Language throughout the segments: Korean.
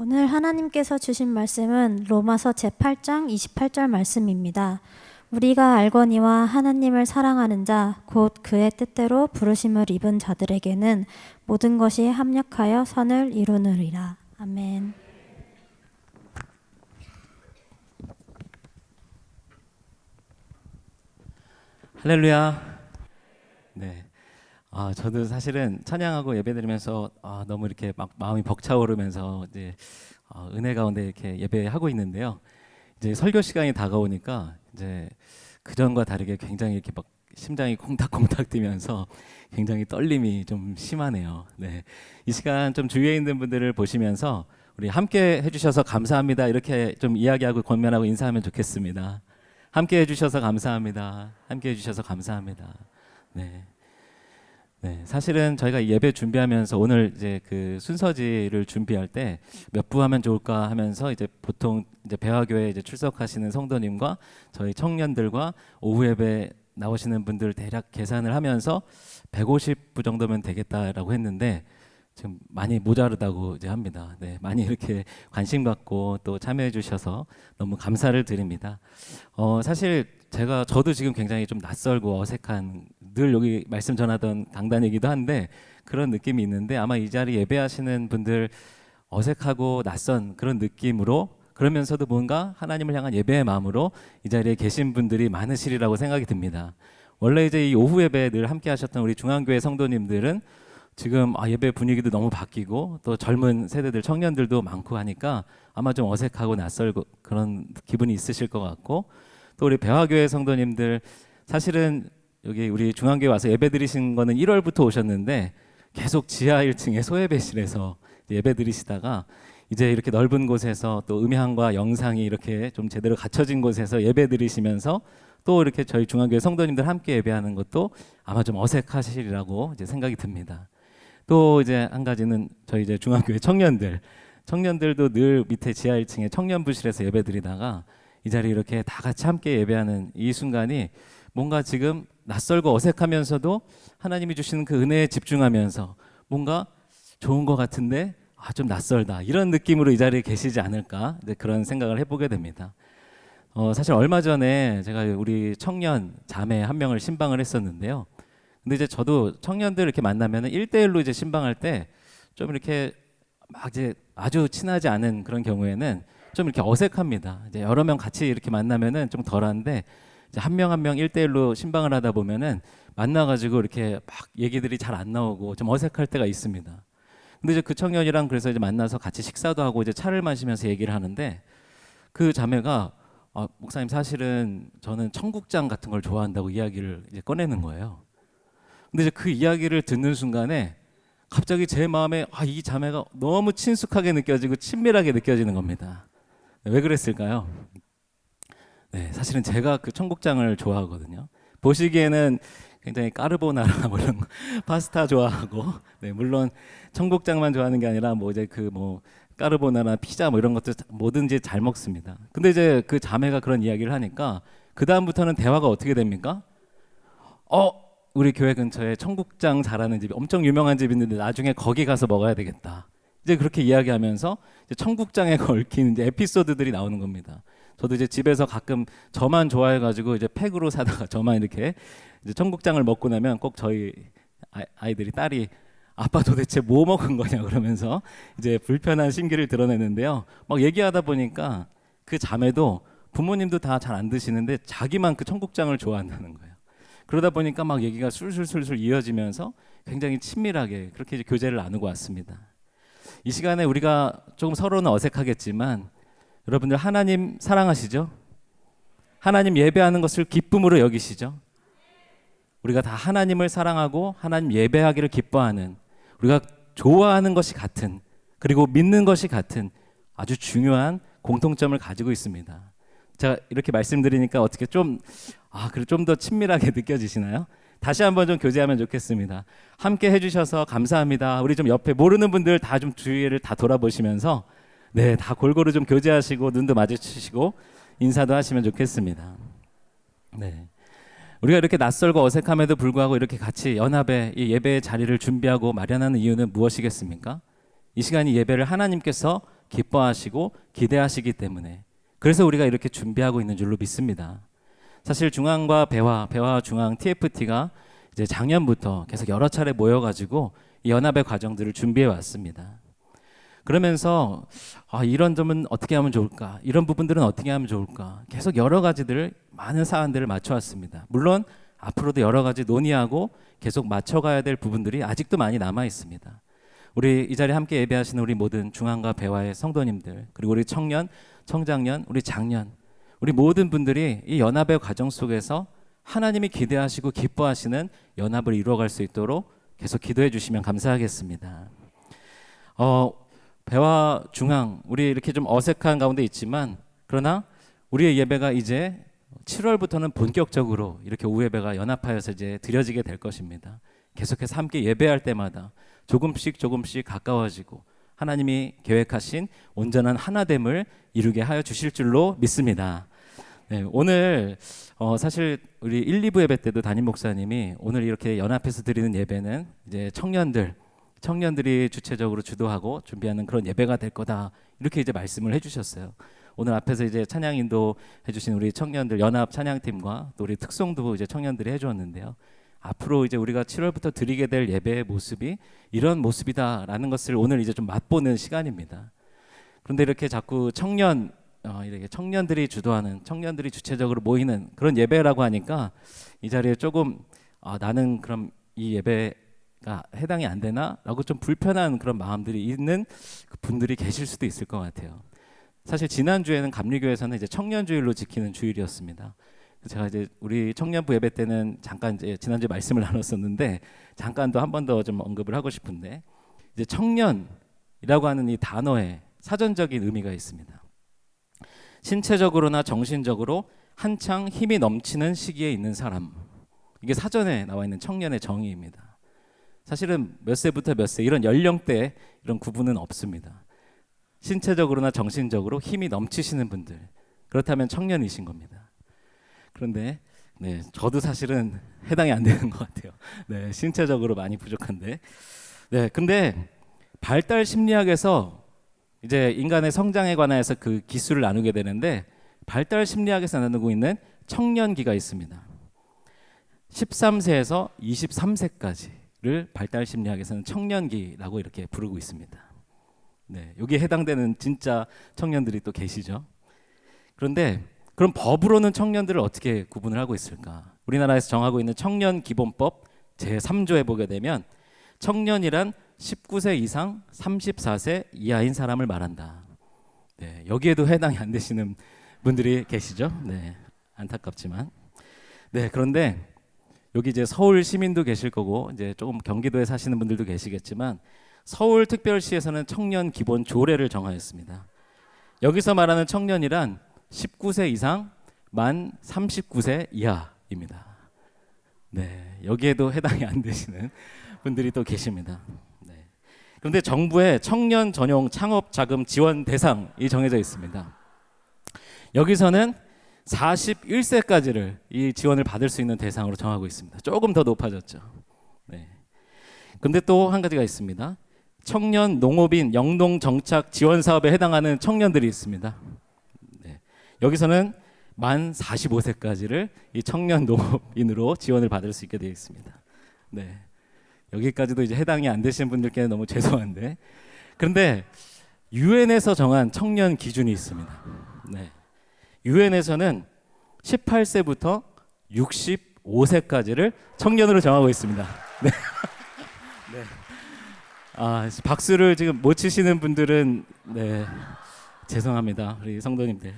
오늘 하나님께서 주신 말씀은 로마서 제8장 28절 말씀입니다. 우리가 알거니와 하나님을 사랑하는 자, 곧 그의 뜻대로 부르심을 입은 자들에게는 모든 것이 합력하여 선을 이루느니라. 아멘. 할렐루야. 네. 저도 사실은 찬양하고 예배드리면서 너무 이렇게 막 마음이 벅차오르면서 이제 은혜 가운데 이렇게 예배하고 있는데요. 이제 설교 시간이 다가오니까 이제 그전과 다르게 굉장히 이렇게 막 심장이 콩닥콩닥 뛰면서 굉장히 떨림이 좀 심하네요. 네. 이 시간 좀 주위에 있는 분들을 보시면서 우리 함께 해주셔서 감사합니다. 이렇게 좀 이야기하고 권면하고 인사하면 좋겠습니다. 함께 해주셔서 감사합니다. 함께 해주셔서 감사합니다. 네. 네, 사실은 저희가 예배 준비하면서 오늘 이제 그 순서지를 준비할 때 몇 부 하면 좋을까 하면서 이제 보통 이제 배화교회 이제 출석하시는 성도님과 저희 청년들과 오후 예배 나오시는 분들 대략 계산을 하면서 150부 정도면 되겠다라고 했는데 지금 많이 모자르다고 이제 합니다. 네, 많이 이렇게 관심 갖고 또 참여해 주셔서 너무 감사를 드립니다. 사실 저도 지금 굉장히 좀 낯설고 어색한, 늘 여기 말씀 전하던 강단이기도 한데 그런 느낌이 있는데 아마 이 자리 예배하시는 분들 어색하고 낯선 그런 느낌으로, 그러면서도 뭔가 하나님을 향한 예배의 마음으로 이 자리에 계신 분들이 많으시리라고 생각이 듭니다. 원래 이제 이 오후 예배 늘 함께 하셨던 우리 중앙교회 성도님들은 지금 예배 분위기도 너무 바뀌고 또 젊은 세대들 청년들도 많고 하니까 아마 좀 어색하고 낯설고 그런 기분이 있으실 것 같고, 또 우리 배화교회 성도님들 사실은 여기 우리 중앙교회 와서 예배 드리신 거는 1월부터 오셨는데 계속 지하 1층에 소예배실에서 예배 드리시다가 이제 이렇게 넓은 곳에서 또 음향과 영상이 이렇게 좀 제대로 갖춰진 곳에서 예배 드리시면서 또 이렇게 저희 중앙교회 성도님들 함께 예배하는 것도 아마 좀 어색하시리라고 이제 생각이 듭니다. 또 이제 한 가지는 저희 이제 중앙교회 청년들도 늘 밑에 지하 1층에 청년부실에서 예배드리다가 이 자리에 이렇게 다 같이 함께 예배하는 이 순간이 뭔가 지금 낯설고 어색하면서도 하나님이 주시는 그 은혜에 집중하면서 뭔가 좋은 것 같은데 좀 낯설다, 이런 느낌으로 이 자리에 계시지 않을까, 이제 그런 생각을 해보게 됩니다. 사실 얼마 전에 제가 우리 청년 자매 한 명을 신방을 했었는데요. 근데 이제 저도 청년들 이렇게 만나면은 1대1로 이제 신방할 때 좀 이렇게 막 이제 아주 친하지 않은 그런 경우에는 좀 이렇게 어색합니다. 이제 여러 명 같이 이렇게 만나면은 좀 덜한데 이제 한 명 한 명 1대1로 신방을 하다 보면은 만나가지고 이렇게 막 얘기들이 잘 안 나오고 좀 어색할 때가 있습니다. 근데 이제 그 청년이랑 그래서 이제 만나서 같이 식사도 하고 이제 차를 마시면서 얘기를 하는데 그 자매가 목사님, 사실은 저는 청국장 같은 걸 좋아한다고 이야기를 이제 꺼내는 거예요. 근데 이제 그 이야기를 듣는 순간에 갑자기 제 마음에 이 자매가 너무 친숙하게 느껴지고 친밀하게 느껴지는 겁니다. 왜 그랬을까요? 네, 사실은 제가 그 청국장을 좋아하거든요. 보시기에는 굉장히 까르보나라 뭐 이런 파스타 좋아하고, 네, 물론 청국장만 좋아하는 게 아니라 뭐 이제 그 뭐 까르보나라 피자 뭐 이런 것도 뭐든지 잘 먹습니다. 근데 이제 그 자매가 그런 이야기를 하니까 그 다음부터는 대화가 어떻게 됩니까? 우리 교회 근처에 청국장 잘하는 집이 엄청 유명한 집이 있는데 나중에 거기 가서 먹어야 되겠다. 이제 그렇게 이야기하면서 이제 청국장에 얽힌 이제 에피소드들이 나오는 겁니다. 저도 이제 집에서 가끔 저만 좋아해가지고 이제 팩으로 사다가 저만 이렇게 이제 청국장을 먹고 나면 꼭 저희 아이들이, 딸이 아빠 도대체 뭐 먹은 거냐 그러면서 이제 불편한 심기를 드러내는데요. 막 얘기하다 보니까 그 자매도 부모님도 다 잘 안 드시는데 자기만 그 청국장을 좋아한다는 거예요. 그러다 보니까 막 얘기가 술술술술 이어지면서 굉장히 친밀하게 그렇게 이제 교제를 나누고 왔습니다. 이 시간에 우리가 조금 서로는 어색하겠지만 여러분들 하나님 사랑하시죠? 하나님 예배하는 것을 기쁨으로 여기시죠? 우리가 다 하나님을 사랑하고 하나님 예배하기를 기뻐하는, 우리가 좋아하는 것이 같은, 그리고 믿는 것이 같은 아주 중요한 공통점을 가지고 있습니다. 제가 이렇게 말씀드리니까 어떻게 좀 더 친밀하게 느껴지시나요? 다시 한번 좀 교제하면 좋겠습니다. 함께 해주셔서 감사합니다. 우리 좀 옆에 모르는 분들 다 좀 주위를 다 돌아보시면서 네, 다 골고루 좀 교제하시고 눈도 마주치시고 인사도 하시면 좋겠습니다. 네, 우리가 이렇게 낯설고 어색함에도 불구하고 이렇게 같이 연합의 이 예배의 자리를 준비하고 마련하는 이유는 무엇이겠습니까? 이 시간이 예배를 하나님께서 기뻐하시고 기대하시기 때문에, 그래서 우리가 이렇게 준비하고 있는 줄로 믿습니다. 사실 중앙과 배화 중앙 TFT가 이제 작년부터 계속 여러 차례 모여가지고 이 연합의 과정들을 준비해 왔습니다. 그러면서 이런 점은 어떻게 하면 좋을까, 이런 부분들은 어떻게 하면 좋을까, 계속 여러 가지들을, 많은 사안들을 맞춰왔습니다. 물론 앞으로도 여러 가지 논의하고 계속 맞춰가야 될 부분들이 아직도 많이 남아 있습니다. 우리 이 자리에 함께 예배하시는 우리 모든 중앙과 배화의 성도님들, 그리고 우리 청년, 청장년, 우리 장년, 우리 모든 분들이 이 연합의 과정 속에서 하나님이 기대하시고 기뻐하시는 연합을 이루어갈 수 있도록 계속 기도해 주시면 감사하겠습니다. 배화 중앙, 우리 이렇게 좀 어색한 가운데 있지만, 그러나 우리의 예배가 이제 7월부터는 본격적으로 이렇게 오후 예배가 연합하여서 이제 드려지게 될 것입니다. 계속해서 함께 예배할 때마다 조금씩 가까워지고 하나님이 계획하신 온전한 하나됨을 이루게 하여 주실 줄로 믿습니다. 네, 오늘 사실 우리 1, 2부 예배 때도 담임 목사님이 오늘 이렇게 연합해서 드리는 예배는 이제 청년들이 주체적으로 주도하고 준비하는 그런 예배가 될 거다, 이렇게 이제 말씀을 해주셨어요. 오늘 앞에서 이제 찬양 인도 해주신 우리 청년들 연합 찬양팀과 또 우리 특송도 이제 청년들이 해주었는데요. 앞으로 이제 우리가 7월부터 드리게 될 예배의 모습이 이런 모습이다라는 것을 오늘 이제 좀 맛보는 시간입니다. 그런데 이렇게 자꾸 이렇게 청년들이 주도하는, 청년들이 주체적으로 모이는 그런 예배라고 하니까 이 자리에 조금 나는 그럼 이 예배가 해당이 안 되나라고 좀 불편한 그런 마음들이 있는 분들이 계실 수도 있을 것 같아요. 사실 지난주에는 감리교에서는 이제 청년주일로 지키는 주일이었습니다. 제가 이제 우리 청년부 예배 때는 잠깐 이제 지난주에 말씀을 나눴었는데, 잠깐 또 한 번 더 좀 언급을 하고 싶은데, 이제 청년이라고 하는 이 단어에 사전적인 의미가 있습니다. 신체적으로나 정신적으로 한창 힘이 넘치는 시기에 있는 사람, 이게 사전에 나와 있는 청년의 정의입니다. 사실은 몇 세부터 몇 세 이런 연령대 이런 구분은 없습니다. 신체적으로나 정신적으로 힘이 넘치시는 분들, 그렇다면 청년이신 겁니다. 그런데 저도 사실은 해당이 안 되는 것 같아요. 신체적으로 많이 부족한데. 근데 발달 심리학에서 이제 인간의 성장에 관해서 그 기술을 나누게 되는데, 발달 심리학에서 나누고 있는 청년기가 있습니다. 13세에서 23세까지를 발달 심리학에서는 청년기라고 이렇게 부르고 있습니다. 여기에 해당되는 진짜 청년들이 또 계시죠. 그런데 그럼 법으로는 청년들을 어떻게 구분을 하고 있을까? 우리나라에서 정하고 있는 청년기본법 제3조에 보게 되면 청년이란 19세 이상 34세 이하인 사람을 말한다. 여기에도 해당이 안 되시는 분들이 계시죠. 안타깝지만. 그런데 여기 이제 서울 시민도 계실 거고 이제 조금 경기도에 사시는 분들도 계시겠지만, 서울특별시에서는 청년 기본 조례를 정하였습니다. 여기서 말하는 청년이란 19세 이상 만 39세 이하입니다. 여기에도 해당이 안 되시는 분들이 또 계십니다. 그런데 정부의 청년 전용 창업 자금 지원 대상이 정해져 있습니다. 여기서는 41세까지를 이 지원을 받을 수 있는 대상으로 정하고 있습니다. 조금 더 높아졌죠. 근데 또 한 가지가 있습니다. 청년 농업인 영농 정착 지원 사업에 해당하는 청년들이 있습니다. 여기서는 만 45세까지를 이 청년 농업인으로 지원을 받을 수 있게 되어 있습니다. 여기까지도 이제 해당이 안 되시는 분들께는 너무 죄송한데, 그런데 유엔에서 정한 청년 기준이 있습니다. 유엔에서는 18세부터 65세까지를 청년으로 정하고 있습니다. 박수를 지금 못 치시는 분들은 죄송합니다, 우리 성도님들.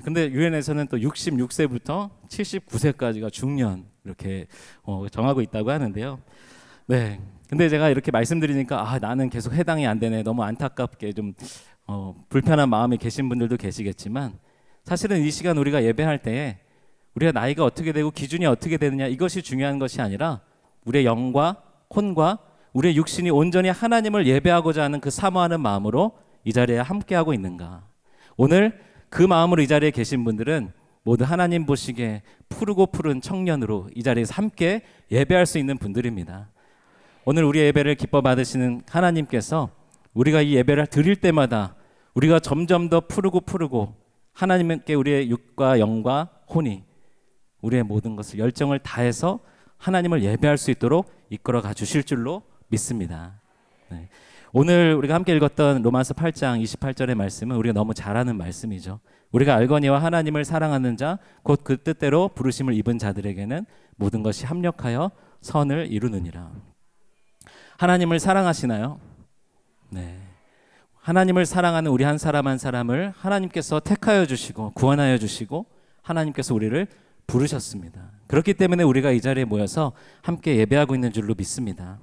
근데 유엔에서는 또 66세부터 79세까지가 중년 이렇게 정하고 있다고 하는데요. 근데 제가 이렇게 말씀드리니까 나는 계속 해당이 안 되네, 너무 안타깝게 좀 불편한 마음이 계신 분들도 계시겠지만, 사실은 이 시간 우리가 예배할 때에 우리가 나이가 어떻게 되고 기준이 어떻게 되느냐, 이것이 중요한 것이 아니라 우리의 영과 혼과 우리의 육신이 온전히 하나님을 예배하고자 하는 그 사모하는 마음으로 이 자리에 함께하고 있는가. 오늘 그 마음으로 이 자리에 계신 분들은 모두 하나님 보시기에 푸르고 푸른 청년으로 이 자리에서 함께 예배할 수 있는 분들입니다. 오늘 우리 예배를 기뻐 받으시는 하나님께서 우리가 이 예배를 드릴 때마다 우리가 점점 더 푸르고 하나님께 우리의 육과 영과 혼이 우리의 모든 것을 열정을 다해서 하나님을 예배할 수 있도록 이끌어가 주실 줄로 믿습니다. 네. 오늘 우리가 함께 읽었던 로마서 8장 28절의 말씀은 우리가 너무 잘 아는 말씀이죠. 우리가 알거니와 하나님을 사랑하는 자 곧 그 뜻대로 부르심을 입은 자들에게는 모든 것이 합력하여 선을 이루느니라. 하나님을 사랑하시나요? 네. 하나님을 사랑하는 우리 한 사람 한 사람을 하나님께서 택하여 주시고 구원하여 주시고 하나님께서 우리를 부르셨습니다. 그렇기 때문에 우리가 이 자리에 모여서 함께 예배하고 있는 줄로 믿습니다.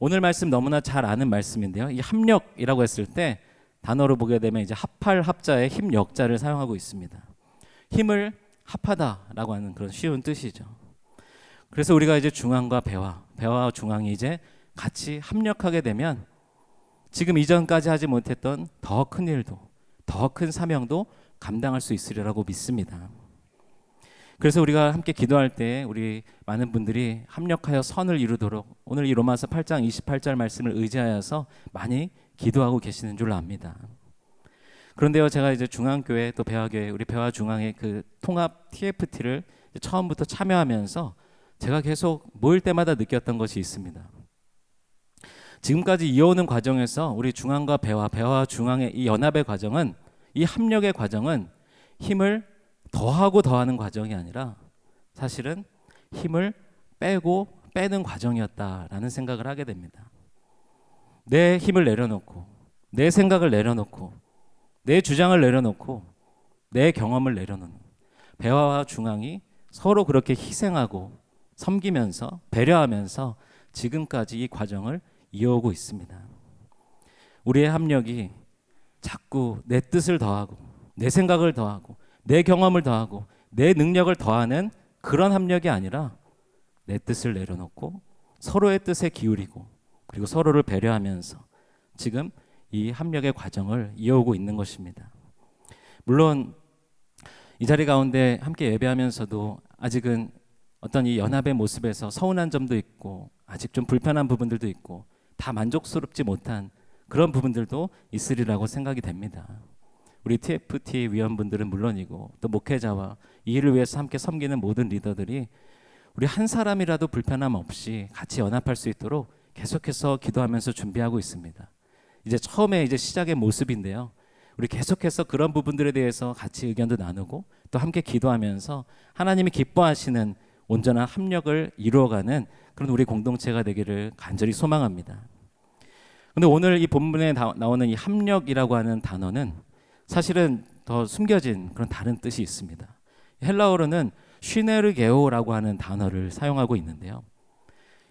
오늘 말씀 너무나 잘 아는 말씀인데요. 이 합력이라고 했을 때 단어로 보게 되면 이제 합할 합자의 힘 역자를 사용하고 있습니다. 힘을 합하다라고 하는 그런 쉬운 뜻이죠. 그래서 우리가 이제 중앙과 배와 중앙이 이제 같이 합력하게 되면 지금 이전까지 하지 못했던 더 큰 일도 더 큰 사명도 감당할 수 있으리라고 믿습니다. 그래서 우리가 함께 기도할 때 우리 많은 분들이 합력하여 선을 이루도록 오늘 이 로마서 8장 28절 말씀을 의지하여서 많이 기도하고 계시는 줄로 압니다. 그런데요, 제가 이제 중앙교회 또 배화교회 우리 배화중앙의 그 통합 TFT를 처음부터 참여하면서 제가 계속 모일 때마다 느꼈던 것이 있습니다. 지금까지 이어오는 과정에서 우리 중앙과 배화 중앙의 이 연합의 과정은 이 합력의 과정은 힘을 더하고 더하는 과정이 아니라 사실은 힘을 빼고 빼는 과정이었다라는 생각을 하게 됩니다. 내 힘을 내려놓고 내 생각을 내려놓고 내 주장을 내려놓고 내 경험을 내려놓는 배화와 중앙이 서로 그렇게 희생하고 섬기면서 배려하면서 지금까지 이 과정을 이어오고 있습니다. 우리의 합력이 자꾸 내 뜻을 더하고 내 생각을 더하고 내 경험을 더하고 내 능력을 더하는 그런 합력이 아니라 내 뜻을 내려놓고 서로의 뜻에 기울이고 그리고 서로를 배려하면서 지금 이 합력의 과정을 이어오고 있는 것입니다. 물론 이 자리 가운데 함께 예배하면서도 아직은 어떤 이 연합의 모습에서 서운한 점도 있고 아직 좀 불편한 부분들도 있고 다 만족스럽지 못한 그런 부분들도 있으리라고 생각이 됩니다. 우리 TFT 위원분들은 물론이고 또 목회자와 이 일을 위해서 함께 섬기는 모든 리더들이 우리 한 사람이라도 불편함 없이 같이 연합할 수 있도록 계속해서 기도하면서 준비하고 있습니다. 이제 처음에 이제 시작의 모습인데요. 우리 계속해서 그런 부분들에 대해서 같이 의견도 나누고 또 함께 기도하면서 하나님이 기뻐하시는 온전한 합력을 이루어가는 그런 우리 공동체가 되기를 간절히 소망합니다. 그런데 오늘 이 본문에 나오는 이 합력이라고 하는 단어는 사실은 더 숨겨진 그런 다른 뜻이 있습니다. 헬라어로는 쉬네르게오라고 하는 단어를 사용하고 있는데요.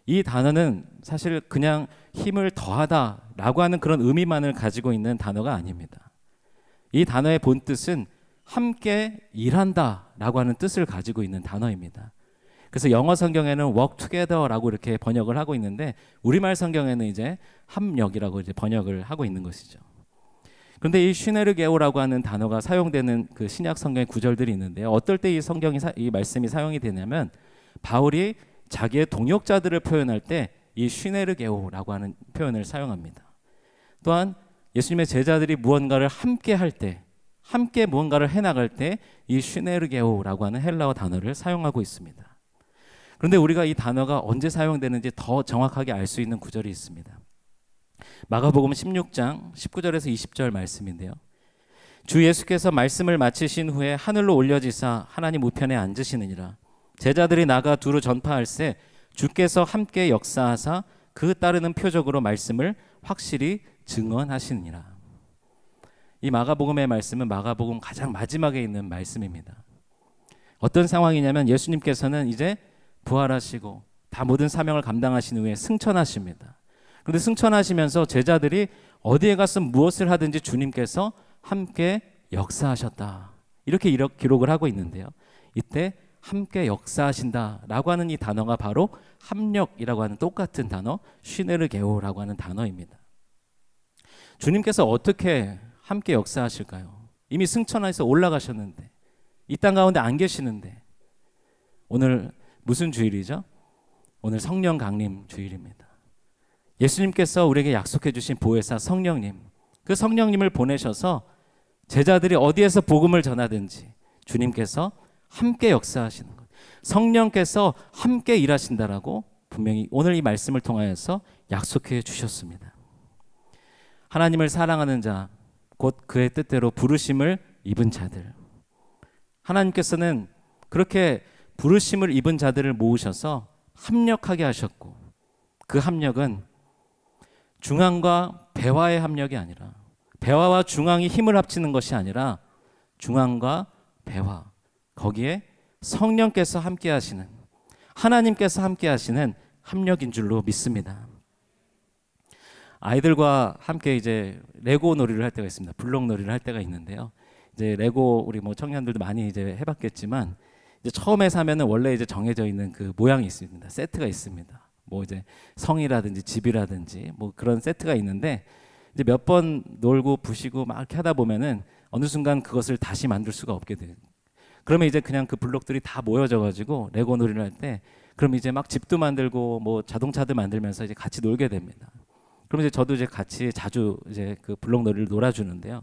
이 단어는 사실 그냥 힘을 더하다라고 하는 그런 의미만을 가지고 있는 단어가 아닙니다. 이 단어의 본뜻은 함께 일한다라고 하는 뜻을 가지고 있는 단어입니다. 그래서 영어 성경에는 work together라고 이렇게 번역을 하고 있는데 우리말 성경에는 이제 합력이라고 이제 번역을 하고 있는 것이죠. 그런데 이 쉬네르게오라고 하는 단어가 사용되는 그 신약 성경의 구절들이 있는데요. 어떨 때 이 말씀이 사용이 되냐면 바울이 자기의 동역자들을 표현할 때 이 쉬네르게오라고 하는 표현을 사용합니다. 또한 예수님의 제자들이 무언가를 함께 할 때, 함께 무언가를 해나갈 때 이 쉬네르게오라고 하는 헬라어 단어를 사용하고 있습니다. 그런데 우리가 이 단어가 언제 사용되는지 더 정확하게 알 수 있는 구절이 있습니다. 마가복음 16장 19절에서 20절 말씀인데요. 주 예수께서 말씀을 마치신 후에 하늘로 올려지사 하나님 우편에 앉으시느니라. 제자들이 나가 두루 전파할세 주께서 함께 역사하사 그 따르는 표적으로 말씀을 확실히 증언하시느니라. 이 마가복음의 말씀은 마가복음 가장 마지막에 있는 말씀입니다. 어떤 상황이냐면 예수님께서는 이제 부활하시고 다 모든 사명을 감당하신 후에 승천하십니다. 그런데 승천하시면서 제자들이 어디에 가서 무엇을 하든지 주님께서 함께 역사하셨다. 이렇게 기록을 하고 있는데요. 이때 함께 역사하신다라고 하는 이 단어가 바로 합력이라고 하는 똑같은 단어 쉬네르게오라고 하는 단어입니다. 주님께서 어떻게 함께 역사하실까요? 이미 승천해서 올라가셨는데 이 땅 가운데 안 계시는데 오늘 무슨 주일이죠? 오늘 성령 강림 주일입니다. 예수님께서 우리에게 약속해 주신 보혜사 성령님 그 성령님을 보내셔서 제자들이 어디에서 복음을 전하든지 주님께서 함께 역사하시는 것, 성령께서 함께 일하신다라고 분명히 오늘 이 말씀을 통하여서 약속해 주셨습니다. 하나님을 사랑하는 자, 곧 그의 뜻대로 부르심을 입은 자들, 하나님께서는 그렇게 부르심을 입은 자들을 모으셔서 합력하게 하셨고, 그 합력은 중앙과 배화의 합력이 아니라, 배화와 중앙이 힘을 합치는 것이 아니라 중앙과 배화, 거기에 성령께서 함께 하시는, 하나님께서 함께 하시는 합력인 줄로 믿습니다. 아이들과 함께 이제 레고 놀이를 할 때가 있습니다. 블록 놀이를 할 때가 있는데요. 이제 레고 우리 뭐 청년들도 많이 이제 해봤겠지만, 이제 처음에 사면은 원래 이제 정해져 있는 그 모양이 있습니다. 세트가 있습니다. 뭐 이제 성이라든지 집이라든지 뭐 그런 세트가 있는데, 이제 몇 번 놀고 부시고 막 이렇게 하다 보면은 어느 순간 그것을 다시 만들 수가 없게 돼요. 그러면 이제 그냥 그 블록들이 다 모여져 가지고 레고 놀이를 할 때, 그럼 이제 막 집도 만들고 뭐 자동차도 만들면서 이제 같이 놀게 됩니다. 그럼 이제 저도 이제 같이 자주 이제 그 블록 놀이를 놀아주는데요.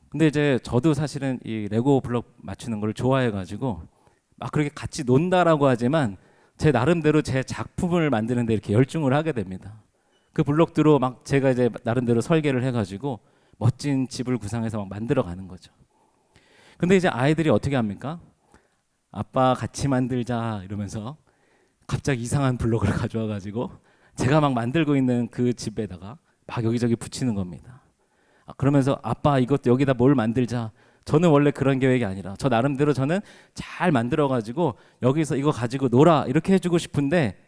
근데 이제 저도 사실은 이 레고 블록 맞추는 걸 좋아해 가지고 막 그렇게 같이 논다라고 하지만 제 나름대로 제 작품을 만드는데 이렇게 열중을 하게 됩니다. 그 블록들로 막 제가 이제 나름대로 설계를 해가지고 멋진 집을 구상해서 막 만들어가는 거죠. 근데 이제 아이들이 어떻게 합니까? 아빠 같이 만들자 이러면서 갑자기 이상한 블록을 가져와가지고 제가 막 만들고 있는 그 집에다가 막 여기저기 붙이는 겁니다. 그러면서 아빠 이것 여기다 뭘 만들자. 저는 원래 그런 계획이 아니라 저 나름대로 저는 잘 만들어가지고 여기서 이거 가지고 놀아 이렇게 해주고 싶은데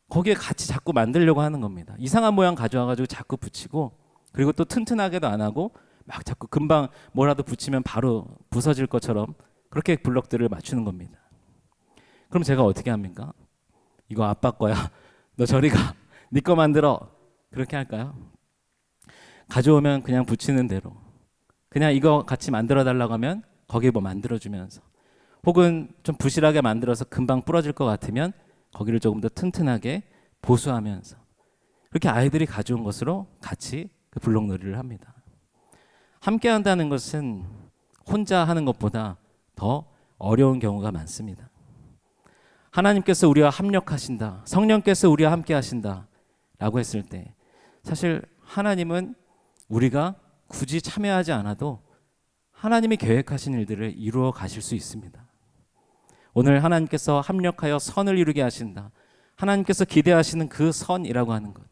거기에 같이 자꾸 만들려고 하는 겁니다. 이상한 모양 가져와가지고 자꾸 붙이고, 그리고 또 튼튼하게도 안 하고 막 자꾸 금방 뭐라도 붙이면 바로 부서질 것처럼 그렇게 블럭들을 맞추는 겁니다. 그럼 제가 어떻게 합니까? 이거 아빠 거야. 너 저리 가. 네 거 만들어. 그렇게 할까요? 가져오면 그냥 붙이는 대로, 그냥 이거 같이 만들어 달라고 하면 거기에 뭐 만들어주면서, 혹은 좀 부실하게 만들어서 금방 부러질 것 같으면 거기를 조금 더 튼튼하게 보수하면서, 그렇게 아이들이 가져온 것으로 같이 그 블록놀이를 합니다. 함께 한다는 것은 혼자 하는 것보다 더 어려운 경우가 많습니다. 하나님께서 우리와 합력하신다, 성령께서 우리와 함께 하신다 라고 했을 때, 사실 하나님은 우리가 굳이 참여하지 않아도 하나님이 계획하신 일들을 이루어 가실 수 있습니다. 오늘 하나님께서 합력하여 선을 이루게 하신다, 하나님께서 기대하시는 그 선이라고 하는 것,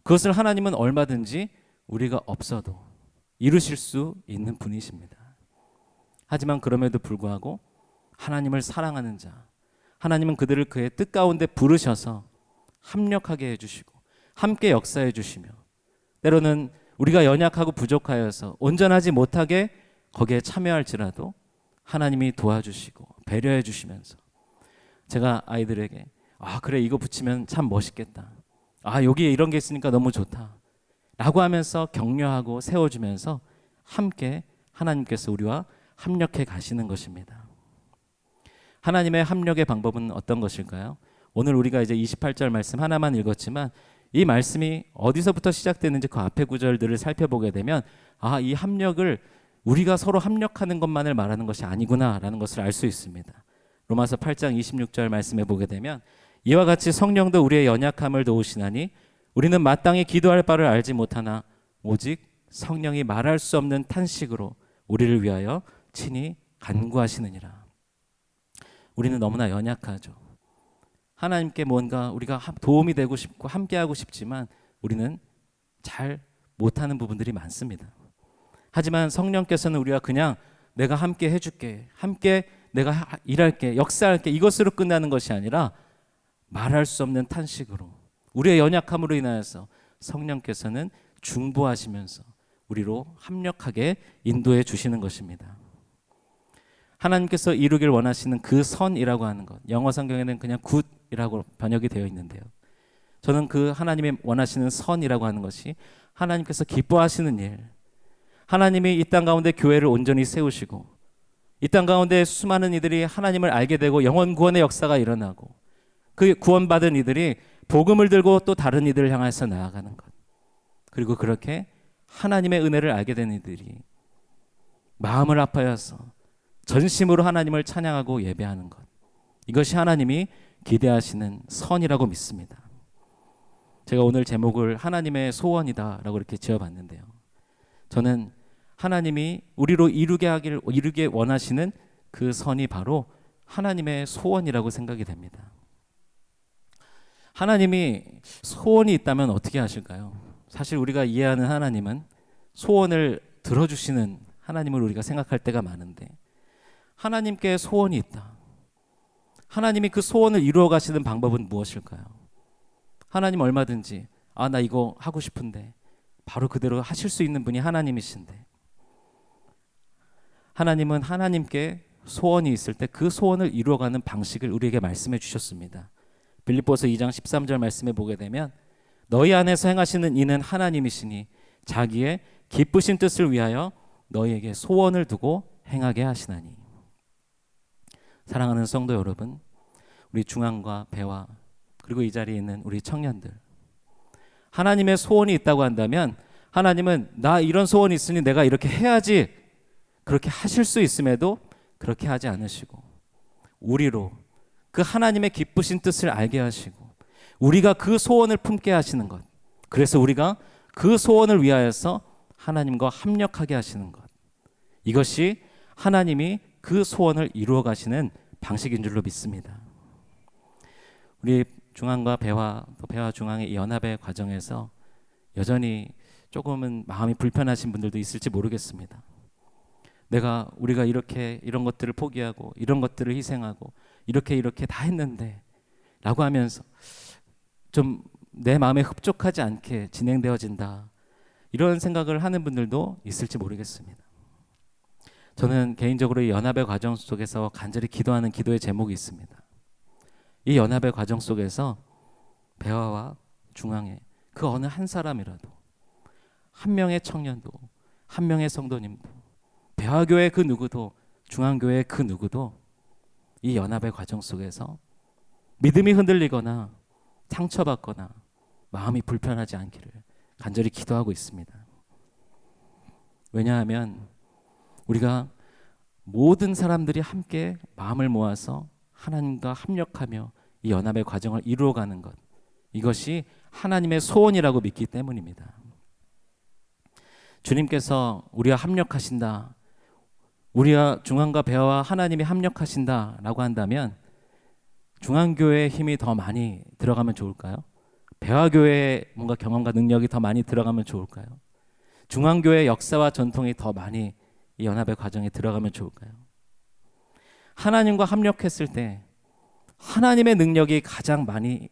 그것을 하나님은 얼마든지 우리가 없어도 이루실 수 있는 분이십니다. 하지만 그럼에도 불구하고 하나님을 사랑하는 자, 하나님은 그들을 그의 뜻 가운데 부르셔서 합력하게 해주시고 함께 역사해 주시며, 때로는 우리가 연약하고 부족하여서 온전하지 못하게 거기에 참여할지라도 하나님이 도와주시고 배려해 주시면서, 제가 아이들에게 그래 이거 붙이면 참 멋있겠다, 여기에 이런 게 있으니까 너무 좋다 라고 하면서 격려하고 세워주면서 함께 하나님께서 우리와 합력해 가시는 것입니다. 하나님의 합력의 방법은 어떤 것일까요? 오늘 우리가 이제 28절 말씀 하나만 읽었지만 이 말씀이 어디서부터 시작되는지 그 앞에 구절들을 살펴보게 되면 이 합력을 우리가 서로 합력하는 것만을 말하는 것이 아니구나라는 것을 알 수 있습니다. 로마서 8장 26절 말씀에 보게 되면 이와 같이 성령도 우리의 연약함을 도우시나니 우리는 마땅히 기도할 바를 알지 못하나 오직 성령이 말할 수 없는 탄식으로 우리를 위하여 친히 간구하시느니라. 우리는 너무나 연약하죠. 하나님께 뭔가 우리가 도움이 되고 싶고 함께하고 싶지만 우리는 잘 못하는 부분들이 많습니다. 하지만 성령께서는 우리가 그냥 내가 함께 해줄게, 함께 내가 일할게, 역사할게, 이것으로 끝나는 것이 아니라 말할 수 없는 탄식으로, 우리의 연약함으로 인하여서 성령께서는 중보하시면서 우리로 합력하게 인도해 주시는 것입니다. 하나님께서 이루길 원하시는 그 선이라고 하는 것, 영어 성경에는 그냥 굿이라고 번역이 되어 있는데요, 저는 그 하나님이 원하시는 선이라고 하는 것이 하나님께서 기뻐하시는 일, 하나님이 이 땅 가운데 교회를 온전히 세우시고 이 땅 가운데 수많은 이들이 하나님을 알게 되고 영혼 구원의 역사가 일어나고 그 구원받은 이들이 복음을 들고 또 다른 이들을 향해서 나아가는 것, 그리고 그렇게 하나님의 은혜를 알게 된 이들이 마음을 아파해서 전심으로 하나님을 찬양하고 예배하는 것, 이것이 하나님이 기대하시는 선이라고 믿습니다. 제가 오늘 제목을 하나님의 소원이다라고 이렇게 지어봤는데요. 저는 하나님이 우리로 이루게 원하시는 그 선이 바로 하나님의 소원이라고 생각이 됩니다. 하나님이 소원이 있다면 어떻게 하실까요? 사실 우리가 이해하는 하나님은 소원을 들어주시는 하나님을 우리가 생각할 때가 많은데, 하나님께 소원이 있다. 하나님이 그 소원을 이루어 가시는 방법은 무엇일까요? 하나님 얼마든지 나 이거 하고 싶은데 바로 그대로 하실 수 있는 분이 하나님이신데, 하나님은 하나님께 소원이 있을 때 그 소원을 이루어가는 방식을 우리에게 말씀해 주셨습니다. 빌립보서 2장 13절 말씀에 보게 되면 너희 안에서 행하시는 이는 하나님이시니 자기의 기쁘신 뜻을 위하여 너희에게 소원을 두고 행하게 하시나니. 사랑하는 성도 여러분, 우리 중앙과 배와 그리고 이 자리에 있는 우리 청년들, 하나님의 소원이 있다고 한다면 하나님은 나 이런 소원이 있으니 내가 이렇게 해야지, 그렇게 하실 수 있음에도 그렇게 하지 않으시고 우리로 그 하나님의 기쁘신 뜻을 알게 하시고 우리가 그 소원을 품게 하시는 것, 그래서 우리가 그 소원을 위하여서 하나님과 합력하게 하시는 것, 이것이 하나님이 그 소원을 이루어 가시는 방식인 줄로 믿습니다. 우리 중앙과 배화, 또 배화 중앙의 이 연합의 과정에서 여전히 조금은 마음이 불편하신 분들도 있을지 모르겠습니다. 우리가 이렇게 이런 것들을 포기하고 이런 것들을 희생하고 이렇게 다 했는데 라고 하면서 좀 내 마음에 흡족하지 않게 진행되어진다, 이런 생각을 하는 분들도 있을지 모르겠습니다. 저는 개인적으로 이 연합의 과정 속에서 간절히 기도하는 기도의 제목이 있습니다. 이 연합의 과정 속에서 배화와 중앙에 그 어느 한 사람이라도, 한 명의 청년도, 한 명의 성도님도, 배화교회 그 누구도, 중앙교회 그 누구도 이 연합의 과정 속에서 믿음이 흔들리거나 상처받거나 마음이 불편하지 않기를 간절히 기도하고 있습니다. 왜냐하면 우리가 모든 사람들이 함께 마음을 모아서 하나님과 합력하며 이 연합의 과정을 이루어가는 것, 이것이 하나님의 소원이라고 믿기 때문입니다. 주님께서 우리와 합력하신다, 우리와 중앙과 배화와 하나님이 합력하신다라고 한다면 중앙교회의 힘이 더 많이 들어가면 좋을까요? 배화교회의 뭔가 경험과 능력이 더 많이 들어가면 좋을까요? 중앙교회의 역사와 전통이 더 많이 이 연합의 과정에 들어가면 좋을까요? 하나님과 합력했을 때 하나님의 능력이 가장 많이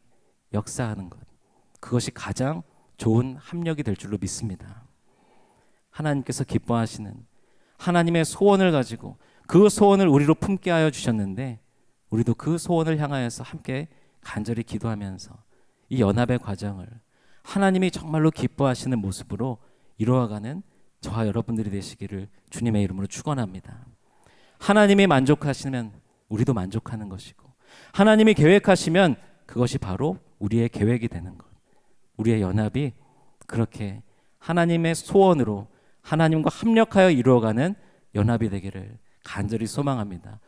역사하는 것, 그것이 가장 좋은 합력이 될 줄로 믿습니다. 하나님께서 기뻐하시는 하나님의 소원을 가지고 그 소원을 우리로 품게 하여 주셨는데, 우리도 그 소원을 향하여서 함께 간절히 기도하면서 이 연합의 과정을 하나님이 정말로 기뻐하시는 모습으로 이루어가는 저와 여러분들이 되시기를 주님의 이름으로 축원합니다. 하나님이 만족하시면 우리도 만족하는 것이고, 하나님이 계획하시면 그것이 바로 우리의 계획이 되는 것, 우리의 연합이 그렇게 하나님의 소원으로 하나님과 합력하여 이루어가는 연합이 되기를 간절히 소망합니다.